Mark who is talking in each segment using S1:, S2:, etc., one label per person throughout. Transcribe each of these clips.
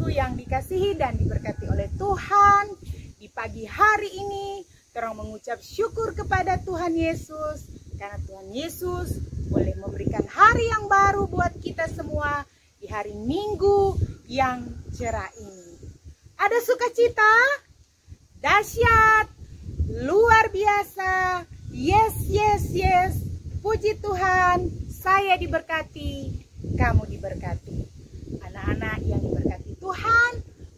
S1: yang dikasihi dan diberkati oleh Tuhan, di pagi hari ini orang mengucap syukur kepada Tuhan Yesus karena Tuhan Yesus boleh memberikan hari yang baru buat kita semua di hari Minggu yang cerah ini. Ada sukacita, dahsyat, luar biasa. Yes, yes, yes. Puji Tuhan, saya diberkati, kamu diberkati. Anak-anak yang diberkati Tuhan,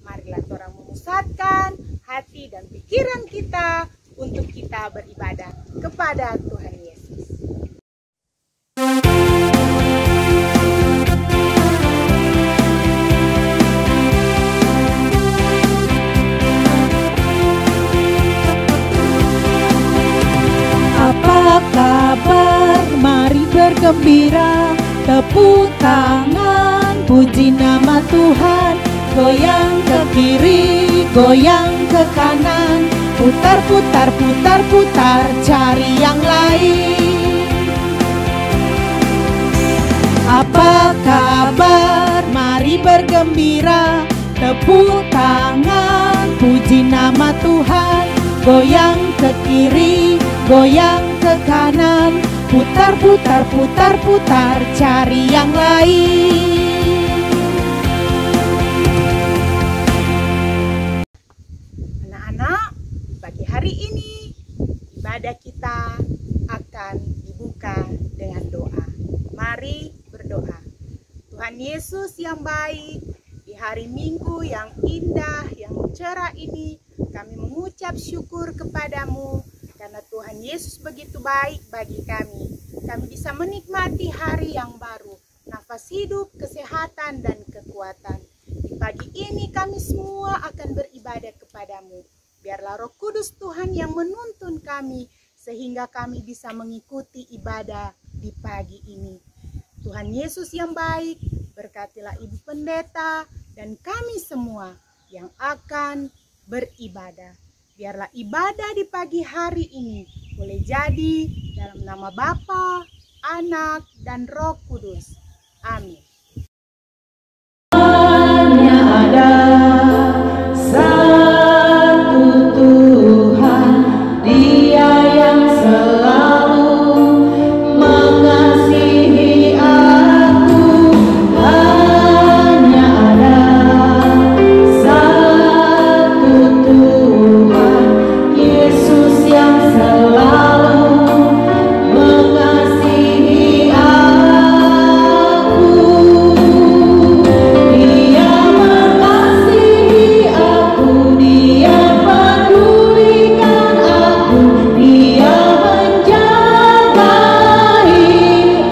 S1: marilah orang memusatkan hati dan pikiran kita untuk kita beribadah kepada Tuhan Yesus.
S2: Apa kabar? Mari bergembira, tepuk tangan, puji nama Tuhan. Goyang ke kiri, goyang ke kanan, putar, putar, putar, putar, cari yang lain. Apa kabar? Mari bergembira, tepuk tangan, puji nama Tuhan. Goyang ke kiri, goyang ke kanan, putar, putar, putar, putar, cari yang lain.
S1: Anak-anak, pagi hari ini ibadah kita akan dibuka dengan doa. Mari berdoa. Tuhan Yesus yang baik, di hari Minggu yang indah, yang cerah ini, kami mengucap syukur kepadamu karena Tuhan Yesus begitu baik bagi kami. Kami bisa menikmati hari yang baru, nafas hidup, kesehatan, dan kekuatan. Di pagi ini kami semua akan beribadah kepadamu. Biarlah Roh Kudus Tuhan yang menuntun kami sehingga kami bisa mengikuti ibadah di pagi ini. Tuhan Yesus yang baik, berkatilah Ibu Pendeta dan kami semua yang akan beribadah. Biarlah ibadah di pagi hari ini boleh jadi dalam nama Bapa, Anak, dan Roh Kudus. Amin.
S2: Hanya ada satu Tuhan, Dia yang selalu mengasihi aku. Hanya ada satu Tuhan, Yesus yang selalu mengasihi aku. Dia mengasihi aku, Dia pedulikan aku, Dia menjagai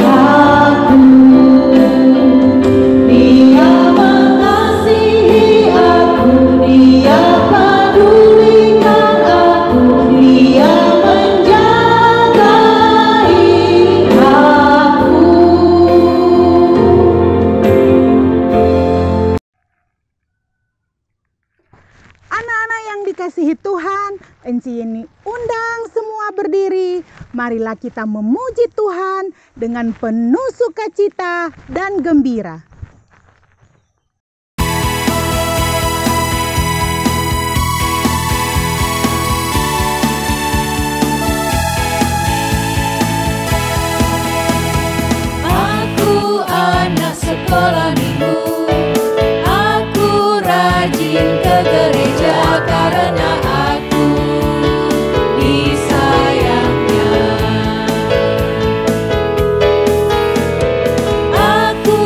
S2: aku. Dia mengasihi aku, Dia pedulikan aku, Dia menjagai aku.
S1: Anak-anak yang dikasihi Tuhan, Enci ini undang semua berdiri. Marilah kita memuji Tuhan dengan penuh sukacita dan gembira.
S2: Aku anak sekolah minggu, aku rajin ke gereja karena aku disayangnya. Aku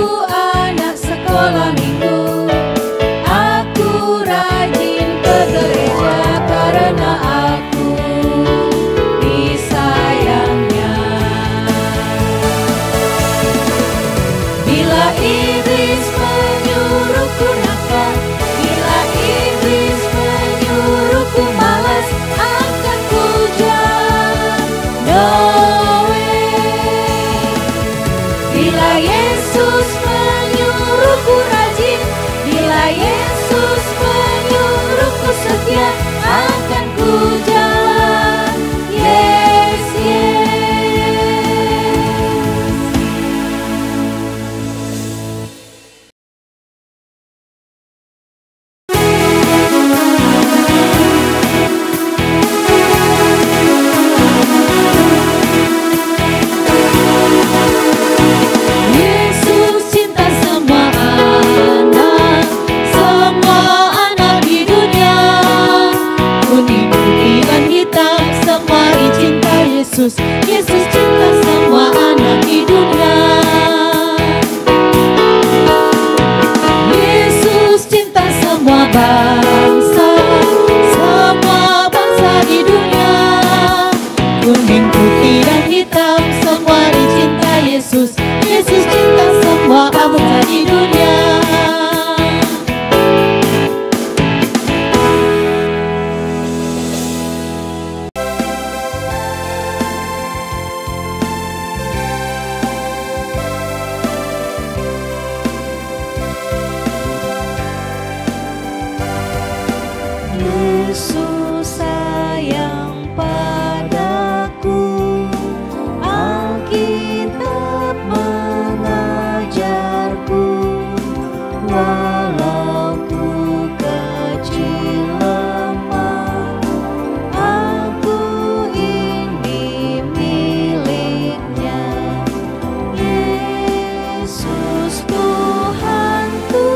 S2: bangsa, semua bangsa di dunia. Kuning, putih, dan hitam, semua dicinta Yesus. Yesus cinta semua bangsa di dunia. Yesus sayang padaku, Alkitab mengajarku, walau ku kecil lemah, aku ini miliknya. Yesus Tuhanku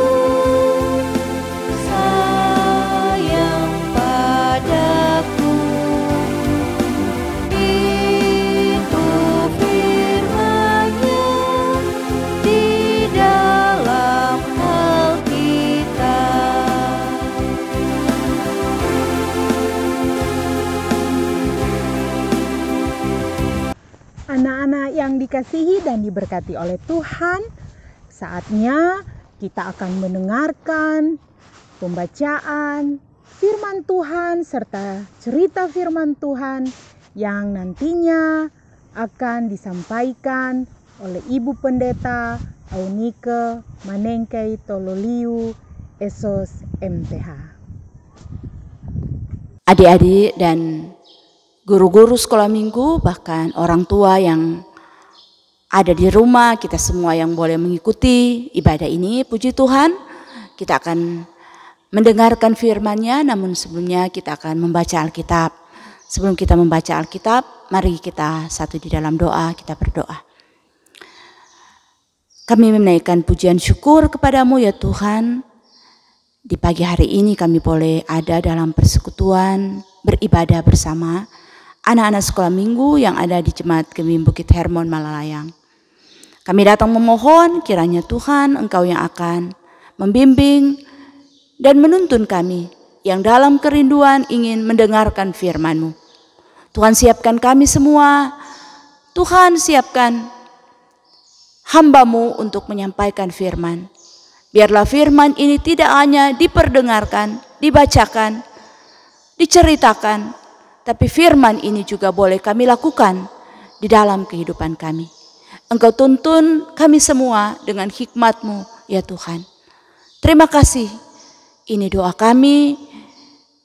S2: sayang padaku, itu firman-Nya di dalam Alkitab.
S1: Anak-anak yang dikasihi dan diberkati oleh Tuhan, saatnya kita akan mendengarkan pembacaan firman Tuhan serta cerita firman Tuhan yang nantinya akan disampaikan oleh Ibu Pendeta Aunike Manengkei Tololiu Esos MTH.
S3: Adik-adik dan guru-guru sekolah minggu, bahkan orang tua yang ada di rumah, kita semua yang boleh mengikuti ibadah ini, puji Tuhan, kita akan mendengarkan firman-Nya, namun sebelumnya kita akan membaca Alkitab. Sebelum kita membaca Alkitab, mari kita satu di dalam doa, kita berdoa. Kami menaikkan pujian syukur kepadamu ya Tuhan. Di pagi hari ini kami boleh ada dalam persekutuan, beribadah bersama anak-anak sekolah minggu yang ada di Jemaat Gemim Bukit Hermon Malalayang. Kami datang memohon kiranya Tuhan Engkau yang akan membimbing dan menuntun kami yang dalam kerinduan ingin mendengarkan firman-Mu. Tuhan siapkan kami semua, Tuhan siapkan hamba-Mu untuk menyampaikan firman. Biarlah firman ini tidak hanya diperdengarkan, dibacakan, diceritakan, tapi firman ini juga boleh kami lakukan di dalam kehidupan kami. Engkau tuntun kami semua dengan hikmat-Mu ya Tuhan. Terima kasih. Ini doa kami.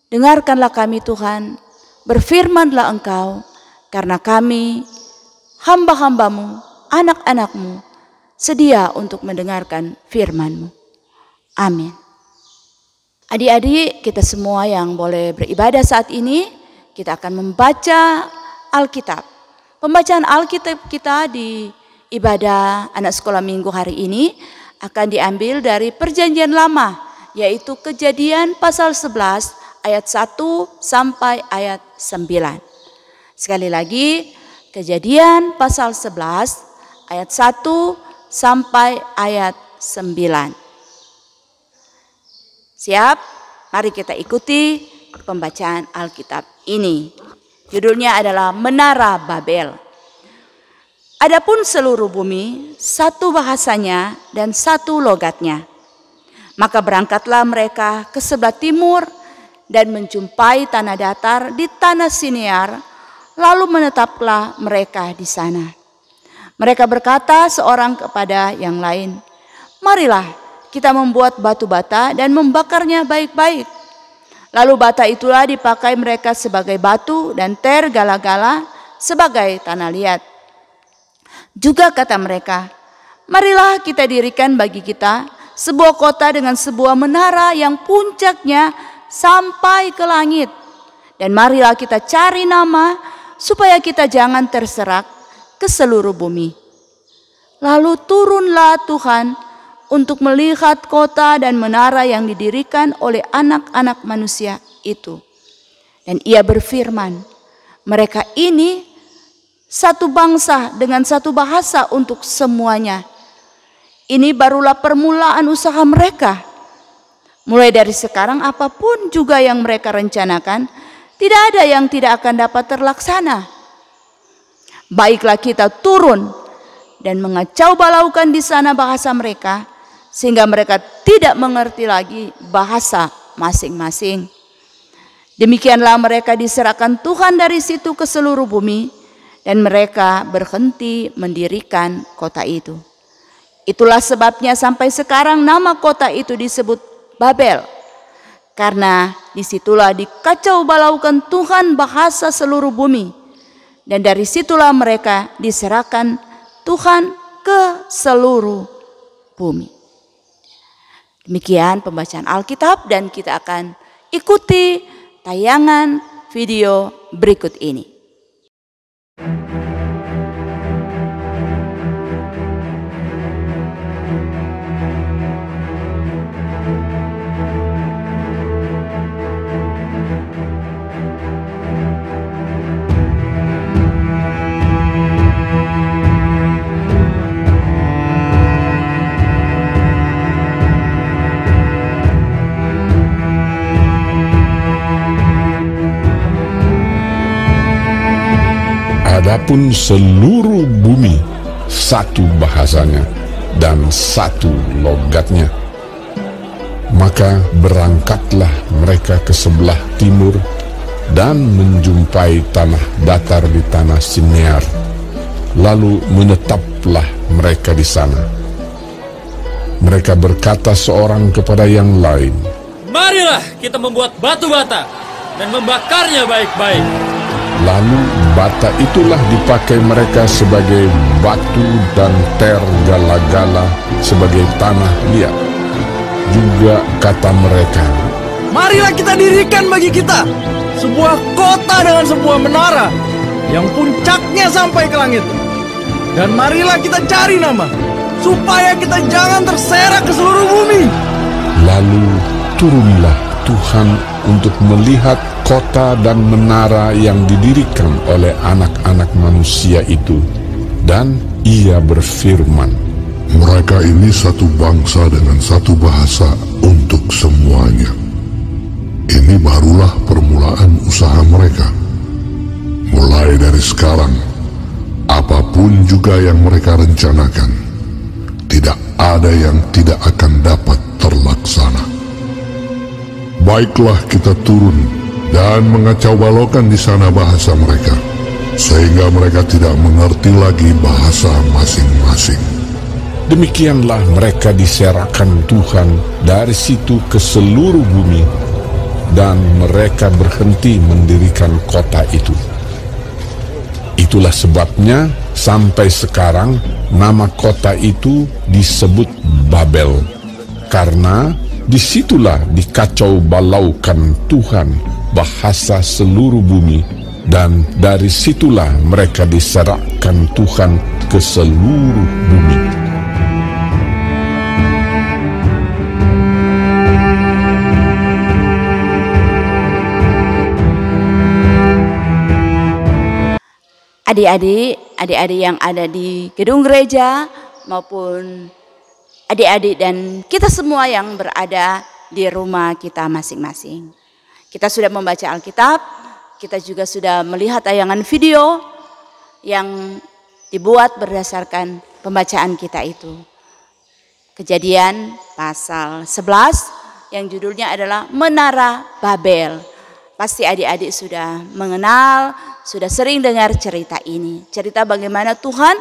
S3: Dengarkanlah kami Tuhan. Berfirmanlah Engkau. Karena kami hamba-hamba-Mu, anak-anak-Mu, sedia untuk mendengarkan firman-Mu. Amin. Adik-adik, kita semua yang boleh beribadah saat ini, kita akan membaca Alkitab. Pembacaan Alkitab kita di ibadah anak sekolah minggu hari ini akan diambil dari Perjanjian Lama, yaitu Kejadian pasal 11 ayat 1 sampai ayat 9. Sekali lagi, Kejadian pasal 11 ayat 1 sampai ayat 9. Siap? Mari kita ikuti pembacaan Alkitab ini. Judulnya adalah Menara Babel. Adapun seluruh bumi, satu bahasanya dan satu logatnya. Maka berangkatlah mereka ke sebelah timur dan menjumpai tanah datar di tanah Sinear, lalu menetaplah mereka di sana. Mereka berkata seorang kepada yang lain, "Marilah kita membuat batu bata dan membakarnya baik-baik." Lalu bata itulah dipakai mereka sebagai batu dan tergala-gala sebagai tanah liat. Juga kata mereka, "Marilah kita dirikan bagi kita sebuah kota dengan sebuah menara yang puncaknya sampai ke langit. Dan marilah kita cari nama supaya kita jangan terserak ke seluruh bumi." Lalu turunlah Tuhan untuk melihat kota dan menara yang didirikan oleh anak-anak manusia itu. Dan ia berfirman, mereka ini satu bangsa dengan satu bahasa untuk semuanya. Ini barulah permulaan usaha mereka. Mulai dari sekarang apapun juga yang mereka rencanakan, tidak ada yang tidak akan dapat terlaksana. Baiklah kita turun dan mengacau balaukan di sana bahasa mereka, sehingga mereka tidak mengerti lagi bahasa masing-masing. Demikianlah mereka diserahkan Tuhan dari situ ke seluruh bumi, dan mereka berhenti mendirikan kota itu. Itulah sebabnya sampai sekarang nama kota itu disebut Babel, karena disitulah dikacau balaukan Tuhan bahasa seluruh bumi, dan dari situlah mereka diserahkan Tuhan ke seluruh bumi. Demikian pembacaan Alkitab, dan kita akan ikuti tayangan video berikut ini.
S4: Adapun seluruh bumi satu bahasanya dan satu logatnya. Maka berangkatlah mereka ke sebelah timur dan menjumpai tanah datar di tanah Sinear. Lalu menetaplah mereka di sana. Mereka berkata seorang kepada yang lain,
S5: "Marilah kita membuat batu bata dan membakarnya baik-baik."
S4: Lalu bata itulah dipakai mereka sebagai batu dan tergala-gala sebagai tanah liat. Juga kata mereka,
S6: "Marilah kita dirikan bagi kita sebuah kota dengan sebuah menara yang puncaknya sampai ke langit. Dan marilah kita cari nama, supaya kita jangan terserak ke seluruh bumi."
S4: Lalu turunlah Tuhan untuk melihat kota dan menara yang didirikan oleh anak-anak manusia itu. Dan ia berfirman,
S7: "Mereka ini satu bangsa dengan satu bahasa untuk semuanya. Ini barulah permulaan usaha mereka. Mulai dari sekarang, apapun juga yang mereka rencanakan, tidak ada yang tidak akan dapat terlaksana. Baiklah kita turun dan mengacau balaukan di sana bahasa mereka, sehingga mereka tidak mengerti lagi bahasa masing-masing."
S4: Demikianlah mereka diserahkan Tuhan dari situ ke seluruh bumi, dan mereka berhenti mendirikan kota itu. Itulah sebabnya sampai sekarang nama kota itu disebut Babel, karena disitulah dikacau balaukan Tuhan bahasa seluruh bumi, dan dari situlah mereka diserahkan Tuhan ke seluruh bumi.
S3: Adik-adik yang ada di gedung gereja maupun adik-adik dan kita semua yang berada di rumah kita masing-masing. Kita sudah membaca Alkitab, kita juga sudah melihat tayangan video yang dibuat berdasarkan pembacaan kita itu. Kejadian pasal 11 yang judulnya adalah Menara Babel. Pasti adik-adik sudah mengenal, sudah sering dengar cerita ini. Cerita bagaimana Tuhan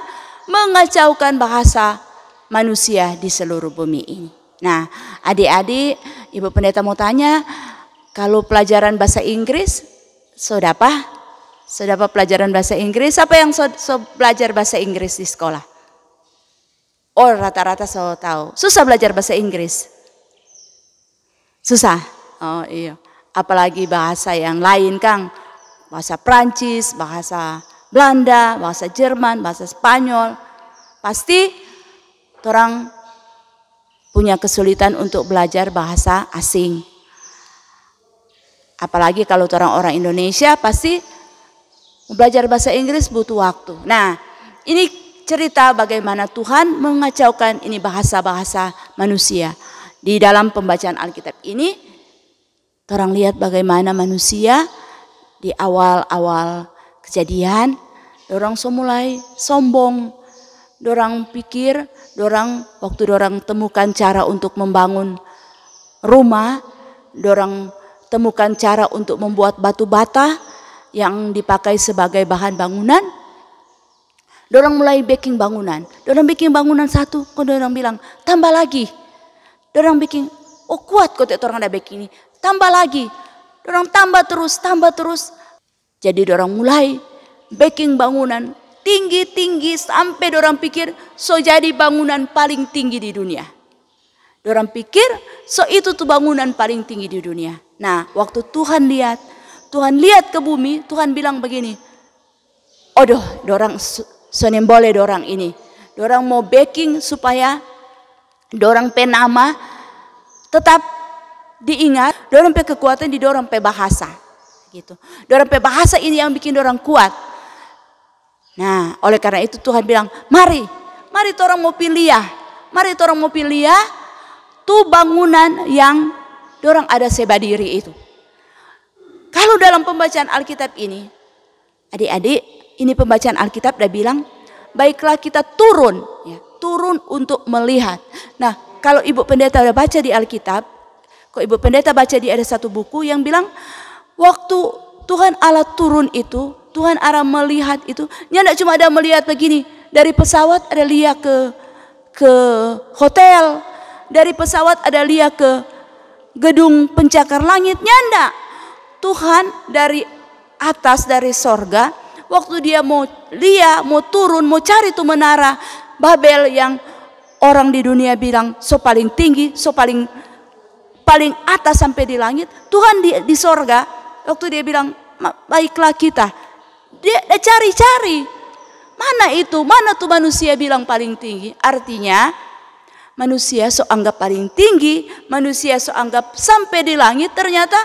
S3: mengacaukan bahasa manusia di seluruh bumi ini. Nah, adik-adik, Ibu Pendeta mau tanya, kalau pelajaran bahasa Inggris, sudah apa? Sudah apa pelajaran bahasa Inggris? Siapa yang belajar bahasa Inggris di sekolah? Oh, rata-rata so tahu. Susah belajar bahasa Inggris? Susah? Oh iya. Apalagi bahasa yang lain, Kang. Bahasa Prancis, bahasa Belanda, bahasa Jerman, bahasa Spanyol. Pasti orang punya kesulitan untuk belajar bahasa asing. Apalagi kalau orang Indonesia pasti belajar bahasa Inggris butuh waktu. Nah, ini cerita bagaimana Tuhan mengacaukan ini bahasa-bahasa manusia. Di dalam pembacaan Alkitab ini, orang lihat bagaimana manusia di awal-awal kejadian, dorang mulai sombong. Dorang pikir, waktu dorang temukan cara untuk membangun rumah, dorang temukan cara untuk membuat batu bata yang dipakai sebagai bahan bangunan. Dorang mulai bikin bangunan. Dorang bikin bangunan satu, kok dorang bilang tambah lagi. Dorang bikin, oh kuat kok orang ada bikin ini, tambah lagi. Dorang tambah terus. Jadi dorang mulai bikin bangunan tinggi-tinggi sampai dorang pikir so jadi bangunan paling tinggi di dunia. Dorang pikir so itu tuh bangunan paling tinggi di dunia. Nah, waktu Tuhan lihat ke bumi, Tuhan bilang begini, odoh, dorang sonem boleh dorang ini. Dorang mau backing supaya dorang pe nama tetap diingat, dorang pe kekuatan di dorang pe bahasa. Gitu. Dorang pe bahasa ini yang bikin dorang kuat. Nah, oleh karena itu Tuhan bilang, mari orang mau pilih ya, tuh bangunan yang dorang ada sebadiri itu. Kalau dalam pembacaan Alkitab ini, adik-adik, ini pembacaan Alkitab udah bilang, baiklah kita turun untuk melihat. Nah, kalau Ibu Pendeta udah baca di Alkitab, kok Ibu Pendeta baca di ada satu buku yang bilang, waktu Tuhan Allah turun itu, Tuhan Allah melihat itu, tidak cuma ada melihat begini, dari pesawat ada lihat ke hotel, dari pesawat ada lihat ke gedung pencakar langit, nyanda. Tuhan dari atas, dari sorga, waktu dia mau turun, mau cari tuh menara Babel yang orang di dunia bilang so paling tinggi, so paling atas sampai di langit, Tuhan di sorga, waktu dia bilang, baiklah kita. Dia cari-cari. Mana tuh manusia bilang paling tinggi. Artinya manusia so anggap paling tinggi, manusia so anggap sampai di langit, ternyata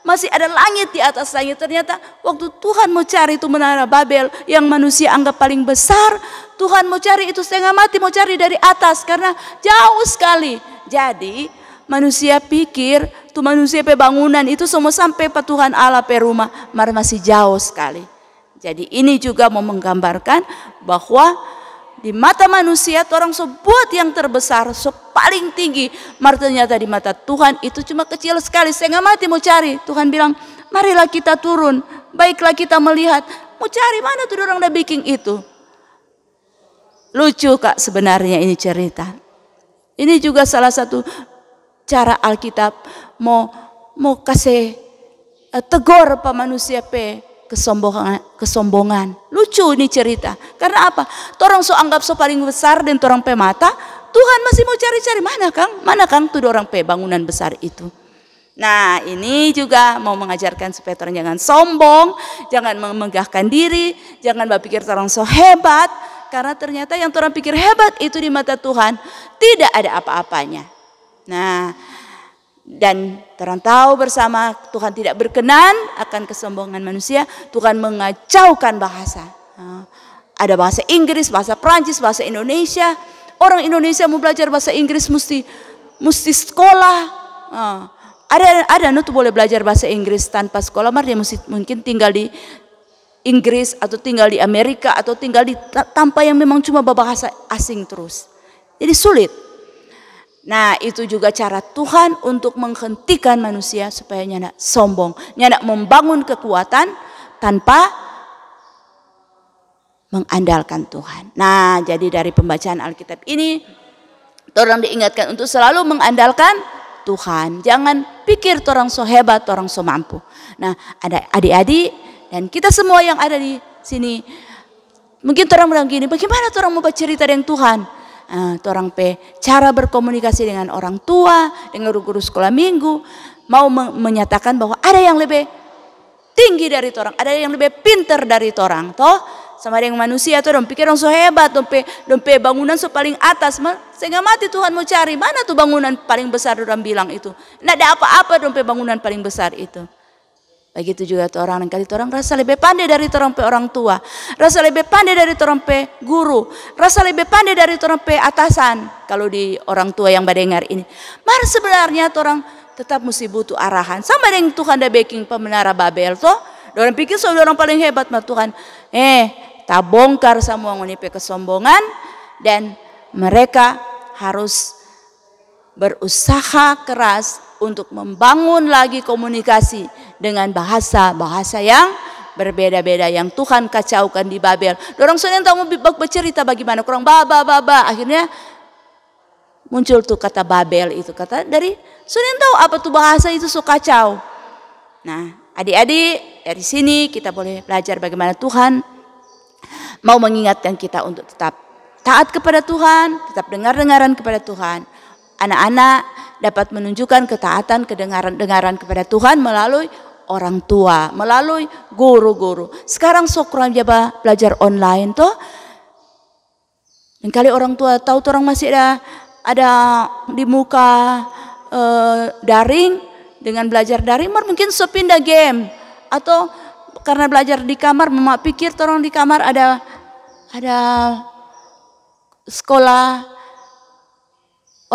S3: masih ada langit di atas langit. Ternyata waktu Tuhan mau cari itu menara Babel yang manusia anggap paling besar, Tuhan mau cari itu setengah mati, mau cari dari atas karena jauh sekali. Jadi manusia pikir tuh manusia pe bangunan itu semua sampai pe Tuhan Allah pe rumah, masih jauh sekali. Jadi ini juga mau menggambarkan bahwa di mata manusia orang buat yang terbesar, so paling tinggi, ternyata di mata Tuhan itu cuma kecil sekali, setengah mati mau cari. Tuhan bilang, marilah kita turun, baiklah kita melihat, mau cari mana tuh orang udah bikin itu. Lucu Kak sebenarnya ini cerita. Ini juga salah satu cara Alkitab mau kasih tegur apa manusia pe kesombongan. Lucu ini cerita. Karena apa? Orang so anggap so paling besar dan orang pe mata, Tuhan masih mau cari-cari mana Kang tuh orang pe bangunan besar itu. Nah, ini juga mau mengajarkan supaya orang jangan sombong, jangan memegahkan diri, jangan berpikir orang so hebat, karena ternyata yang orang pikir hebat itu di mata Tuhan tidak ada apa-apanya. Nah, dan orang tahu bersama Tuhan tidak berkenan akan kesombongan manusia. Tuhan mengacaukan bahasa. Ada bahasa Inggris, bahasa Prancis, bahasa Indonesia. Orang Indonesia mau belajar bahasa Inggris mesti sekolah. Ada tuh boleh belajar bahasa Inggris tanpa sekolah, dia mungkin tinggal di Inggris atau tinggal di Amerika atau tinggal di tanpa yang memang cuma bahasa asing terus. Jadi sulit. Nah, itu juga cara Tuhan untuk menghentikan manusia supaya nyandak sombong, nyandak membangun kekuatan tanpa mengandalkan Tuhan. Nah, jadi dari pembacaan Alkitab ini orang diingatkan untuk selalu mengandalkan Tuhan. Jangan pikir orang so hebat, orang so mampu. Nah, ada adik-adik dan kita semua yang ada di sini, mungkin orang bilang gini, bagaimana orang mau bercerita dengan Tuhan? Orang cara berkomunikasi dengan orang tua, dengan guru sekolah minggu, mau menyatakan bahwa ada yang lebih tinggi dari orang, ada yang lebih pintar dari orang, toh sama dengan manusia tuh dong pikir orang so hebat, dompe bangunan so paling atas, sehingga mati Tuhan mau cari mana tuh bangunan paling besar orang bilang itu, nggak ada apa-apa dompe bangunan paling besar itu. Begitu juga orang kali orang rasa lebih pandai dari orang pe orang tua, rasa lebih pandai dari orang pe guru, rasa lebih pandai dari orang pe atasan. Kalau di orang tua yang mendengar ini, mar sebenarnya orang tetap mesti butuh arahan. Sama dengan Tuhan dah backing pemenara Babel toh. Orang pikir orang paling hebat mah Tuhan. Tak bongkar semua ngonipe kesombongan dan mereka harus berusaha keras untuk membangun lagi komunikasi dengan bahasa yang berbeda-beda yang Tuhan kacaukan di Babel. Orang sudah tahu bercerita bagaimana kurang baba. Akhirnya muncul tuh kata Babel itu, kata dari sudah tahu apa tuh bahasa itu so kacau. Nah, adik-adik dari sini kita boleh belajar bagaimana Tuhan mau mengingatkan kita untuk tetap taat kepada Tuhan, tetap dengar-dengaran kepada Tuhan. Anak-anak dapat menunjukkan ketaatan, kedengaran kepada Tuhan melalui orang tua, melalui guru-guru. Sekarang kurang jaba belajar online toh. Dan kali orang tua tahu orang masih ada di muka daring dengan belajar daring, mungkin pindah game atau karena belajar di kamar, mama pikir orang di kamar ada sekolah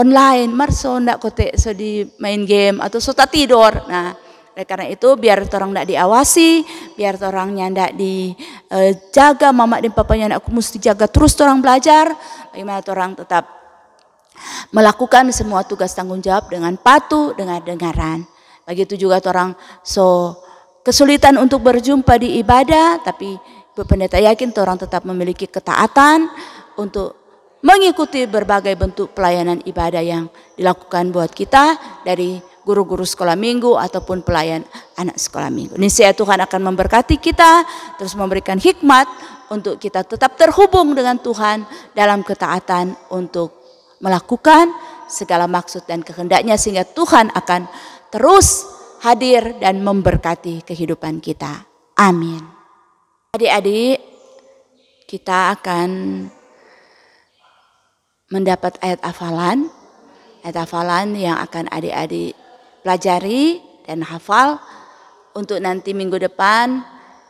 S3: online, so ndak kote so di main game atau so tak tidur. Nah, karena itu biar orang ndak diawasi, biar orangnya ndak dijaga, mama dan papanya aku mesti jaga terus orang belajar. Bagaimana orang tetap melakukan semua tugas tanggung jawab dengan patuh, dengan dengaran. Begitu juga orang so kesulitan untuk berjumpa di ibadah, tapi Ibu Pendeta yakin orang tetap memiliki ketaatan untuk mengikuti berbagai bentuk pelayanan ibadah yang dilakukan buat kita dari guru-guru sekolah minggu ataupun pelayan anak sekolah minggu. Niscaya Tuhan akan memberkati kita, terus memberikan hikmat untuk kita tetap terhubung dengan Tuhan dalam ketaatan untuk melakukan segala maksud dan kehendaknya, sehingga Tuhan akan terus hadir dan memberkati kehidupan kita. Amin. Adik-adik, kita akan mendapat ayat hafalan yang akan adik-adik pelajari dan hafal. Untuk nanti minggu depan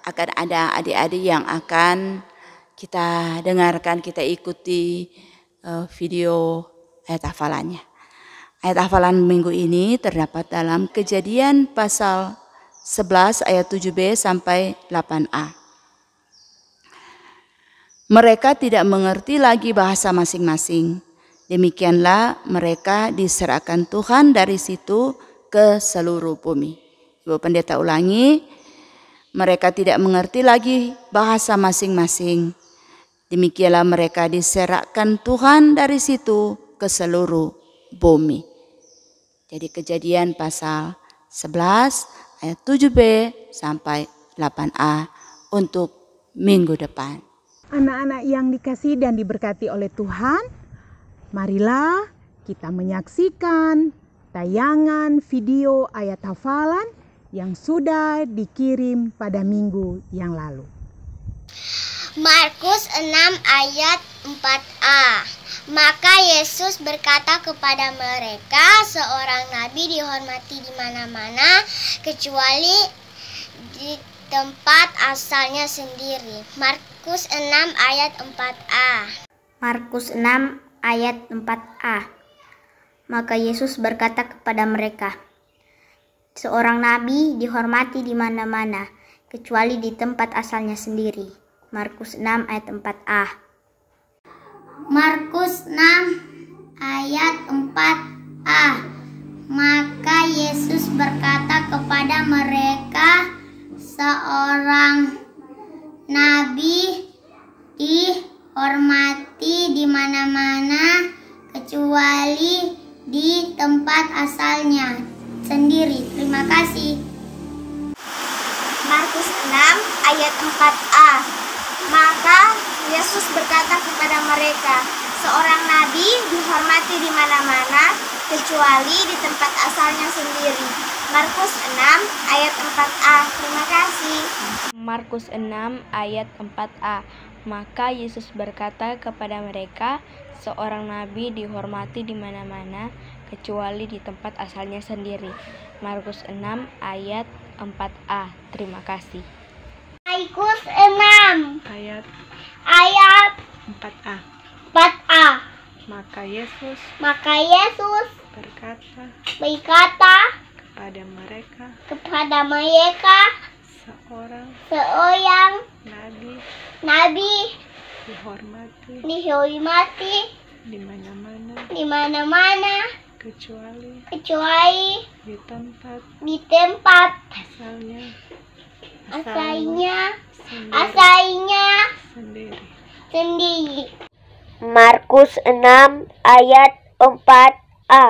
S3: akan ada adik-adik yang akan kita dengarkan, kita ikuti video ayat hafalannya. Ayat hafalan minggu ini terdapat dalam Kejadian pasal 11 ayat 7b sampai 8a. Mereka tidak mengerti lagi bahasa masing-masing. Demikianlah mereka diserahkan Tuhan dari situ ke seluruh bumi. Ibu Pendeta ulangi, mereka tidak mengerti lagi bahasa masing-masing. Demikianlah mereka diserahkan Tuhan dari situ ke seluruh bumi. Jadi Kejadian pasal 11 ayat 7b sampai 8a untuk minggu depan.
S1: Anak-anak yang dikasihi dan diberkati oleh Tuhan, marilah kita menyaksikan tayangan video ayat hafalan yang sudah dikirim pada minggu yang lalu.
S8: Markus 6 ayat 4a. Maka Yesus berkata kepada mereka, seorang nabi dihormati di mana-mana kecuali di tempat asalnya sendiri. Markus 6 ayat 4a.
S9: Markus 6 ayat 4a. Maka Yesus berkata kepada mereka, seorang nabi dihormati di mana-mana kecuali di tempat asalnya sendiri. Markus 6 ayat 4a.
S8: Markus 6 ayat 4a. Maka Yesus berkata kepada mereka, seorang nabi dihormati di mana-mana kecuali di tempat asalnya sendiri. Terima kasih. Markus 6 ayat 4a. Maka Yesus berkata kepada mereka, seorang nabi dihormati di mana-mana kecuali di tempat asalnya sendiri. Markus 6 ayat 4a. Terima kasih.
S10: Markus 6 ayat 4a. Maka Yesus berkata kepada mereka, seorang nabi dihormati di mana-mana kecuali di tempat asalnya sendiri. Markus 6 ayat 4a. Terima kasih.
S8: Markus 6
S1: Ayat
S8: ayat
S1: 4a.
S8: 4a.
S1: Maka Yesus
S8: berkata
S1: kepada mereka,
S8: seorang nabi dihormati di mana-mana kecuali di tempat asalnya sendiri.
S9: Markus 6 ayat 4a.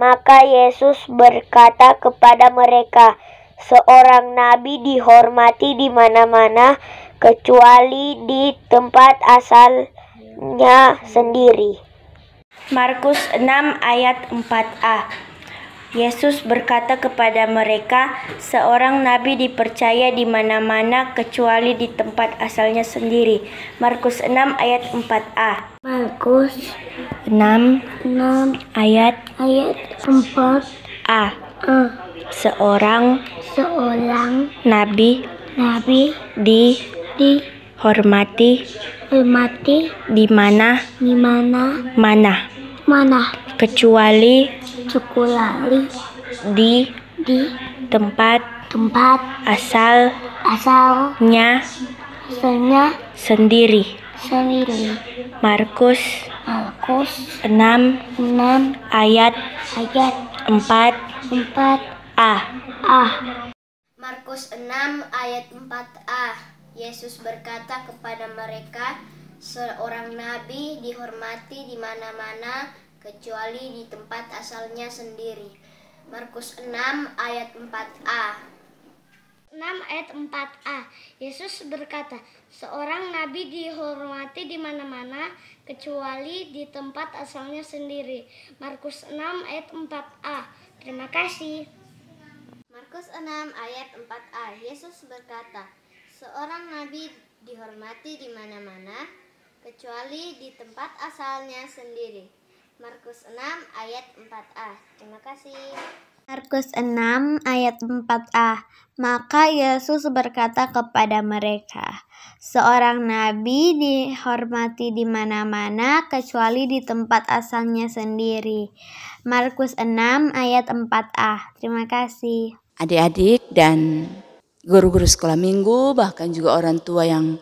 S9: Maka Yesus berkata kepada mereka, seorang nabi dihormati di mana-mana kecuali di tempat asalnya sendiri. Markus 6 ayat 4a. Yesus berkata kepada mereka, seorang nabi dipercaya di mana-mana kecuali di tempat asalnya sendiri. Markus 6 ayat 4a. Markus 6 ayat 4a. Seorang nabi dihormati di mana-mana kecuali di tempat asalnya sendiri. Markus 6 ayat 4a.
S8: Markus 6 ayat 4a. Yesus berkata kepada mereka, seorang nabi dihormati di mana-mana kecuali di tempat asalnya sendiri. Markus 6 ayat 4a. 6 ayat 4a. Yesus berkata, seorang nabi dihormati di mana-mana kecuali di tempat asalnya sendiri. Markus 6 ayat 4a. Terima kasih. Markus 6 ayat 4a. Yesus berkata, seorang nabi dihormati di mana-mana kecuali di tempat asalnya sendiri. Markus 6 ayat 4a. Terima kasih.
S9: Markus 6 ayat 4a. Maka Yesus berkata kepada mereka, seorang nabi dihormati di mana-mana kecuali di tempat asalnya sendiri. Markus 6 ayat 4a. Terima kasih.
S3: Adik-adik dan guru-guru sekolah minggu, bahkan juga orang tua yang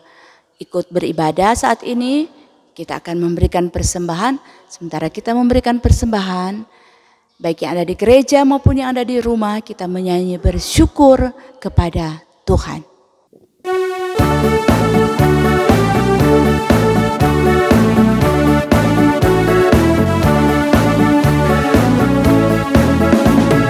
S3: ikut beribadah saat ini, kita akan memberikan persembahan. Sementara kita memberikan persembahan, baik yang ada di gereja maupun yang ada di rumah, kita menyanyi bersyukur kepada Tuhan.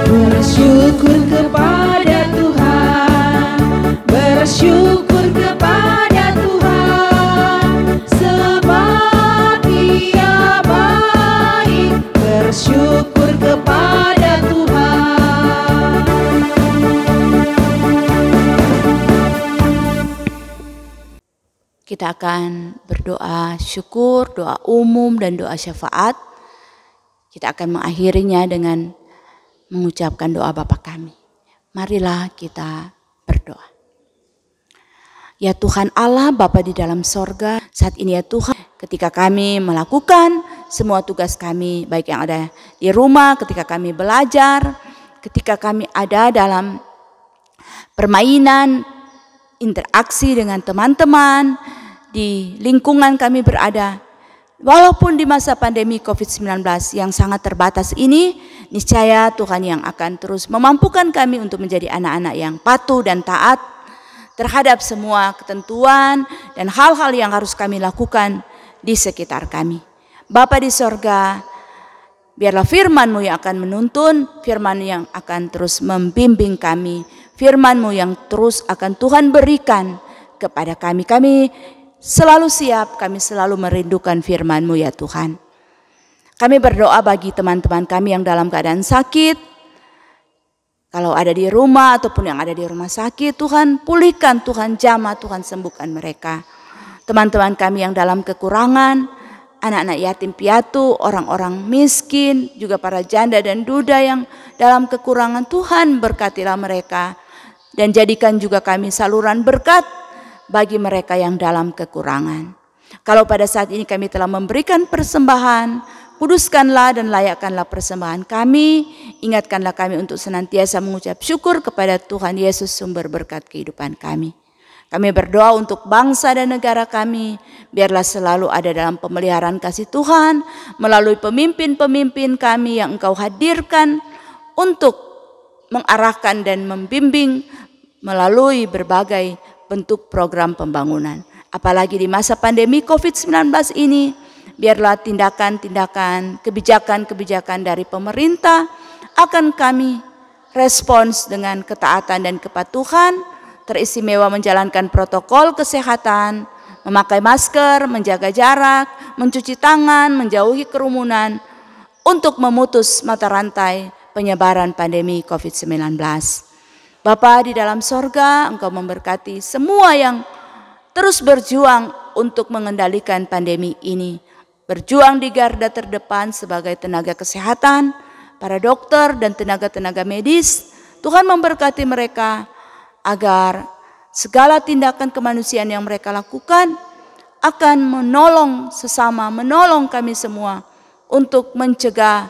S2: Bersyukur kepada Tuhan, bersyukur kepada Tuhan, sebab Ia baik. Bersyukur kepada Tuhan.
S3: Kita akan berdoa syukur, doa umum dan doa syafaat. Kita akan mengakhirinya dengan mengucapkan doa Bapa kami. Marilah kita berdoa. Ya Tuhan Allah, Bapa di dalam sorga, saat ini ya Tuhan, ketika kami melakukan semua tugas kami, baik yang ada di rumah, ketika kami belajar, ketika kami ada dalam permainan, interaksi dengan teman-teman, di lingkungan kami berada, walaupun di masa pandemi COVID-19 yang sangat terbatas ini, niscaya Tuhan yang akan terus memampukan kami untuk menjadi anak-anak yang patuh dan taat terhadap semua ketentuan dan hal-hal yang harus kami lakukan di sekitar kami. Bapa di sorga, biarlah firman-Mu yang akan menuntun, firman yang akan terus membimbing kami, firman-Mu yang terus akan Tuhan berikan kepada kami. Kami selalu siap, kami selalu merindukan firman-Mu ya Tuhan. Kami berdoa bagi teman-teman kami yang dalam keadaan sakit. Kalau ada di rumah ataupun yang ada di rumah sakit, Tuhan pulihkan, Tuhan jamah, Tuhan sembuhkan mereka. Teman-teman kami yang dalam kekurangan, anak-anak yatim piatu, orang-orang miskin, juga para janda dan duda yang dalam kekurangan, Tuhan berkatilah mereka. dan jadikan juga kami saluran berkat bagi mereka yang dalam kekurangan. Kalau pada saat ini kami telah memberikan persembahan, kuduskanlah dan layakkanlah persembahan kami, ingatkanlah kami untuk senantiasa mengucap syukur kepada Tuhan Yesus sumber berkat kehidupan kami. Kami berdoa untuk bangsa dan negara kami, biarlah selalu ada dalam pemeliharaan kasih Tuhan, melalui pemimpin-pemimpin kami yang Engkau hadirkan untuk mengarahkan dan membimbing melalui berbagai bentuk program pembangunan. Apalagi di masa pandemi COVID-19 ini, biarlah tindakan-tindakan, kebijakan-kebijakan dari pemerintah akan kami respons dengan ketaatan dan kepatuhan, teristimewa menjalankan protokol kesehatan, memakai masker, menjaga jarak, mencuci tangan, menjauhi kerumunan untuk memutus mata rantai penyebaran pandemi COVID-19. Bapa di dalam sorga, Engkau memberkati semua yang terus berjuang untuk mengendalikan pandemi ini. Berjuang di garda terdepan sebagai tenaga kesehatan, para dokter dan tenaga-tenaga medis. Tuhan memberkati mereka agar segala tindakan kemanusiaan yang mereka lakukan akan menolong sesama, menolong kami semua untuk mencegah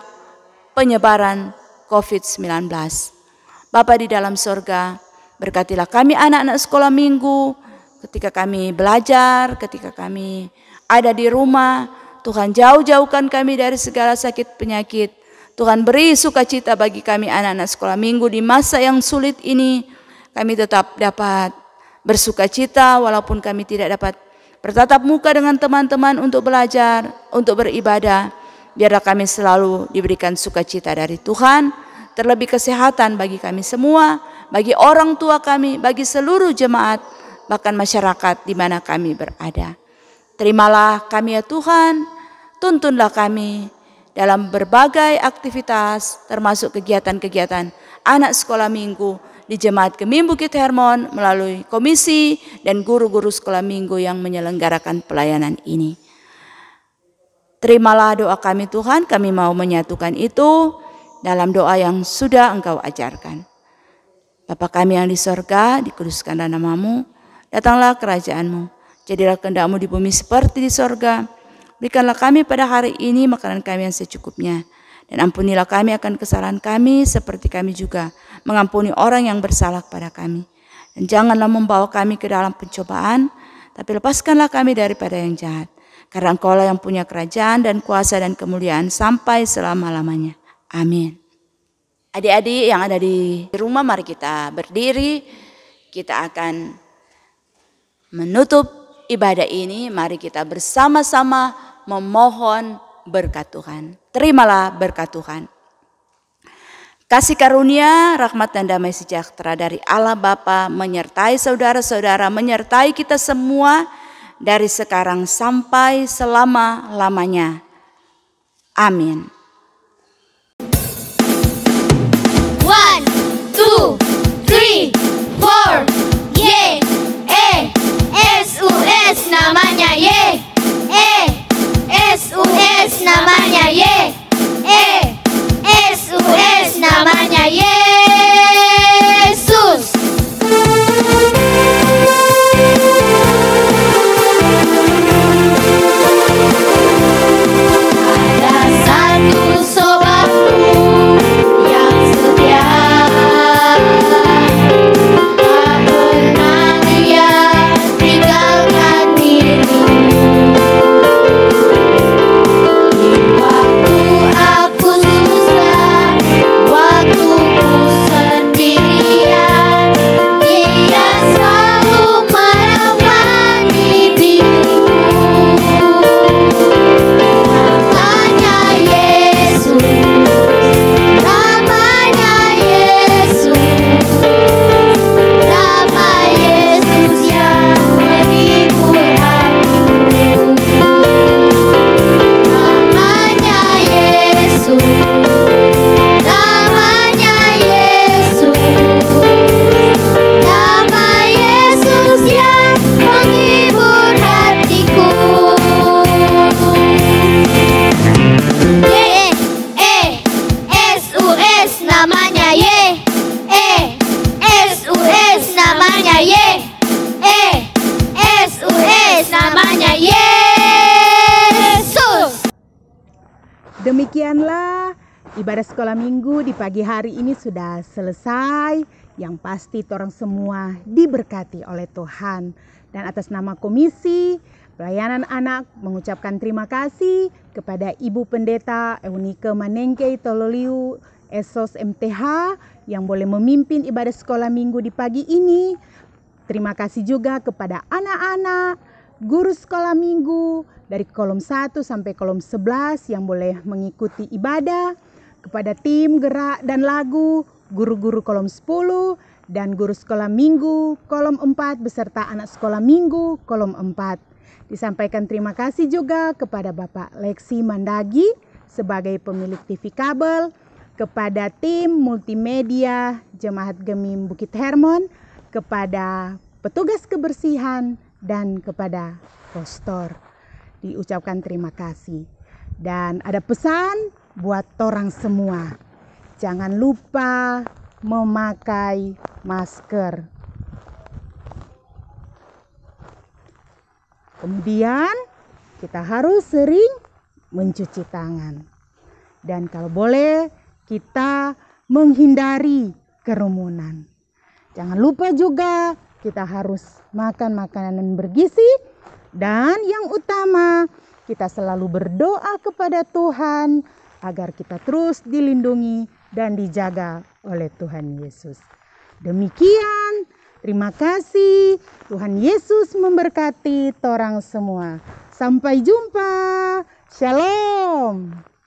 S3: penyebaran COVID-19. Bapa di dalam sorga, berkatilah kami anak-anak sekolah minggu, ketika kami belajar, ketika kami ada di rumah. Tuhan jauh-jauhkan kami dari segala sakit penyakit. Tuhan beri sukacita bagi kami anak-anak sekolah minggu di masa yang sulit ini. Kami tetap dapat bersukacita walaupun kami tidak dapat bertatap muka dengan teman-teman untuk belajar, untuk beribadah. Biarlah kami selalu diberikan sukacita dari Tuhan, terlebih kesehatan bagi kami semua, bagi orang tua kami, bagi seluruh jemaat, bahkan masyarakat di mana kami berada. Terimalah kami ya Tuhan, tuntunlah kami dalam berbagai aktivitas termasuk kegiatan-kegiatan anak sekolah minggu di Jemaat Gemim Bukit Hermon melalui komisi dan guru-guru sekolah minggu yang menyelenggarakan pelayanan ini. Terimalah doa kami Tuhan, kami mau menyatukan itu dalam doa yang sudah Engkau ajarkan. Bapa kami yang di sorga, dikuduskanlah nama-Mu, datanglah kerajaan-Mu, jadilah kehendak-Mu di bumi seperti di sorga. Berikanlah kami pada hari ini makanan kami yang secukupnya, dan ampunilah kami akan kesalahan kami seperti kami juga mengampuni orang yang bersalah kepada kami. Dan janganlah membawa kami ke dalam pencobaan, tapi lepaskanlah kami daripada yang jahat. Karena Engkaulah yang punya kerajaan dan kuasa dan kemuliaan sampai selama-lamanya. Amin. Adik-adik yang ada di rumah, mari kita berdiri. Kita akan menutup ibadah ini. Mari kita bersama-sama memohon berkat Tuhan. Terimalah berkat Tuhan. Kasih karunia, rahmat dan damai sejahtera dari Allah Bapa menyertai saudara-saudara, menyertai kita semua dari sekarang sampai selama-lamanya. Amin.
S11: 1, 2, 3, 4, Y, E, S-U-S namanya Y, E, S-U-S namanya Y, E, S-U-S namanya Yesus. Ada satu
S1: ibadah sekolah minggu di pagi hari ini sudah selesai. Yang pasti orang semua diberkati oleh Tuhan. Dan atas nama Komisi Pelayanan Anak mengucapkan terima kasih kepada Ibu Pendeta Eunike Manengke Tololiu Esos MTH yang boleh memimpin ibadah sekolah minggu di pagi ini. Terima kasih juga kepada anak-anak, guru sekolah minggu dari kolom 1 sampai kolom 11 yang boleh mengikuti ibadah. Kepada tim gerak dan lagu, guru-guru kolom 10 dan guru sekolah minggu kolom 4 beserta anak sekolah minggu kolom 4. Disampaikan terima kasih juga kepada Bapak Lexi Mandagi sebagai pemilik TV kabel, kepada tim multimedia Jemaat Gemim Bukit Hermon, kepada petugas kebersihan, dan kepada postor. Diucapkan terima kasih. Dan ada pesan buat orang semua. Jangan lupa memakai masker. Kemudian kita harus sering mencuci tangan. Dan kalau boleh kita menghindari kerumunan. Jangan lupa juga kita harus makan makanan bergizi. Dan yang utama kita selalu berdoa kepada Tuhan agar kita terus dilindungi dan dijaga oleh Tuhan Yesus. Demikian. Terima kasih. Tuhan Yesus memberkati torang semua. Sampai jumpa. Shalom.